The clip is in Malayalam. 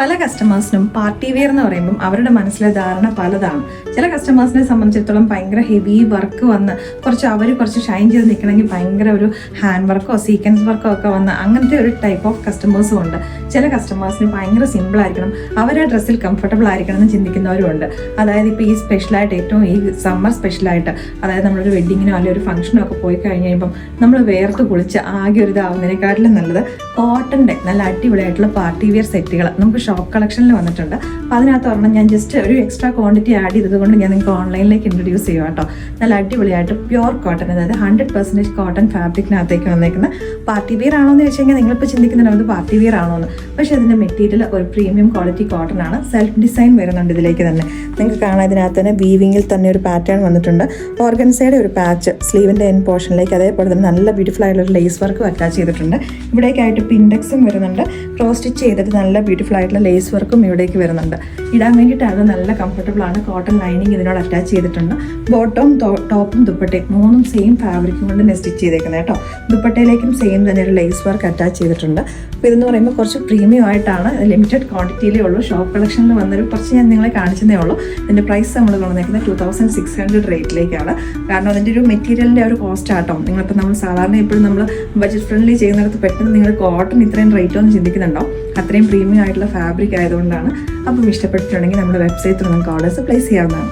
പല കസ്റ്റമേഴ്സിനും പാർട്ടി വെയർ എന്ന് പറയുമ്പം അവരുടെ മനസ്സിലെ ധാരണ പലതാണ്. ചില കസ്റ്റമേഴ്സിനെ സംബന്ധിച്ചിടത്തോളം ഭയങ്കര ഹെവി വർക്ക് വന്ന് കുറച്ച് ഷൈൻ ചെയ്ത് നിൽക്കണമെങ്കിൽ ഭയങ്കര ഒരു ഹാൻഡ് വർക്കോ സീക്വൻസ് വർക്കോ ഒക്കെ വന്ന് അങ്ങനത്തെ ഒരു ടൈപ്പ് ഓഫ് കസ്റ്റമേഴ്സും ഉണ്ട്. ചില കസ്റ്റമേഴ്സിന് ഭയങ്കര സിമ്പിൾ ആയിരിക്കണം, അവരുടെ ഡ്രസ്സിൽ കംഫർട്ടബിൾ ആയിരിക്കണം എന്ന് ചിന്തിക്കുന്നവരും ഉണ്ട്. അതായത് ഇപ്പോൾ ഈ സ്പെഷ്യലായിട്ട് ഏറ്റവും ഈ സമ്മർ സ്പെഷ്യലായിട്ട്, അതായത് നമ്മളൊരു വെഡ്ഡിങ്ങിനോ അല്ലെങ്കിൽ ഒരു ഫംഗ്ഷനോ ഒക്കെ പോയി കഴിഞ്ഞ് കഴിയുമ്പം നമ്മൾ വേർത്ത് കുളിച്ച് ആകെ ഒരു ഇതാവുന്നതിനെക്കാട്ടിലും നല്ലത് കോട്ടൻ്റെ നല്ല അടിപൊളിയായിട്ടുള്ള പാർട്ടി വെയർ സെറ്റുകൾ നമുക്ക് ഷോപ്പ് കളക്ഷനിൽ വന്നിട്ടുണ്ട്. അപ്പോൾ അതിനകത്ത് ഒരെണ്ണം ഞാൻ ജസ്റ്റ് ഒരു എക്സ്ട്രാ ക്വാണ്ടിറ്റി ആഡ് ചെയ്തതുകൊണ്ട് ഞാൻ നിങ്ങൾക്ക് ഓൺലൈനിലേക്ക് ഇൻട്രൊഡ്യൂസ് ചെയ്യുക കേട്ടോ. നല്ല അടിപൊളിയായിട്ട് പ്യുവർ കോട്ടൺ, അതായത് 100% കോട്ടൺ ഫാബ്രിക്കിനകത്തേക്ക് വന്നേക്കുന്ന പാർട്ടി വെയർ ആണോ എന്ന് വെച്ച് കഴിഞ്ഞാൽ നിങ്ങളിപ്പോൾ ചിന്തിക്കുന്നുണ്ട് അത് പാർട്ടി വെയർ ആണോ എന്ന്. പക്ഷേ അതിൻ്റെ മെറ്റീരിയൽ ഒരു പ്രീമിയം ക്വാളിറ്റി കോട്ടൺ ആണ്. സെൽഫ് ഡിസൈൻ വരുന്നുണ്ട് ഇതിലേക്ക് തന്നെ. നിങ്ങൾക്ക് കാണാം ഇതിനകത്ത് തന്നെ വീവിങ്ങിൽ തന്നെ ഒരു പാറ്റേൺ വന്നിട്ടുണ്ട്. ഓർഗൻസയുടെ ഒരു പാച്ച് സ്ലീവിൻ്റെ എൻ പോർഷനിലേക്ക്, അതേപോലെ തന്നെ നല്ല ബ്യൂട്ടിഫുൾ ആയിട്ടുള്ള ഒരു ലേസ് വർക്കും അറ്റാച്ച് ചെയ്തിട്ടുണ്ട്. ഇവിടേക്കായിട്ട് പിൻഡെക്സും വരുന്നുണ്ട്. ക്രോസ് സ്റ്റിച്ച് ചെയ്തിട്ട് നല്ല ബ്യൂട്ടിഫുൾ ആയിട്ടുള്ള ലേസ് വർക്കും ഇവിടേക്ക് വരുന്നുണ്ട്. ഇടാൻ വേണ്ടിയിട്ടാണ് നല്ല കംഫർട്ടബിൾ ആണ്. കോട്ടൺ ലൈനിങ് ഇതിനോട് അറ്റാച്ച് ചെയ്തിട്ടുണ്ട്. ബോട്ടവും ടോപ്പും ദുപ്പട്ടയും മൂന്നും സെയിം ഫാബ്രിക്കും കൊണ്ട് തന്നെ സ്റ്റിച്ച് ചെയ്തേക്കുന്നത് കേട്ടോ. ദുപ്പട്ടയിലേക്കും സെയിം തന്നെ ഒരു ലേസ് വർക്ക് അറ്റാച്ച് ചെയ്തിട്ടുണ്ട്. അപ്പോൾ ഇതെന്ന് പറയുമ്പോൾ കുറച്ച് പ്രീമിയം ആയിട്ടാണ്, ലിമിറ്റഡ് ക്വാണ്ടിറ്റിയിലേ ഉള്ളൂ. ഷോപ്പ് കളക്ഷനിൽ വന്നൊരു കുറച്ച് ഞാൻ നിങ്ങളെ കാണിച്ചതേ ഉള്ളൂ. ഇതിൻ്റെ പ്രൈസ് നമ്മൾ കൊണ്ടുവന്നേക്കുന്നത് 2600 റേറ്റിലേക്കാണ്. കാരണം അതിൻ്റെ ഒരു മെറ്റീരിയലിൻ്റെ ഒരു കോസ്റ്റ് ആട്ടോ. നിങ്ങളിപ്പോൾ നമ്മൾ സാധാരണ എപ്പോഴും നമ്മൾ ബഡ്ജറ്റ് ഫ്രണ്ട്ലി ചെയ്യുന്നിടത്ത് പെട്ടെന്ന് നിങ്ങൾ കോട്ടൺ ഇത്രയും റേറ്റ് ഒന്നും ചിന്തിക്കുന്നുണ്ടോ? അത്രയും പ്രീമിയം ആയിട്ടുള്ള ഫാബ്രിക് ആയതുകൊണ്ടാണ്. അപ്പം ഇഷ്ടപ്പെട്ടിട്ടുണ്ടെങ്കിൽ നമ്മുടെ വെബ്സൈറ്റിൽ നിങ്ങൾക്ക് ഓർഡേഴ്സ് പ്ലേസ് ചെയ്യാവുന്നതാണ്.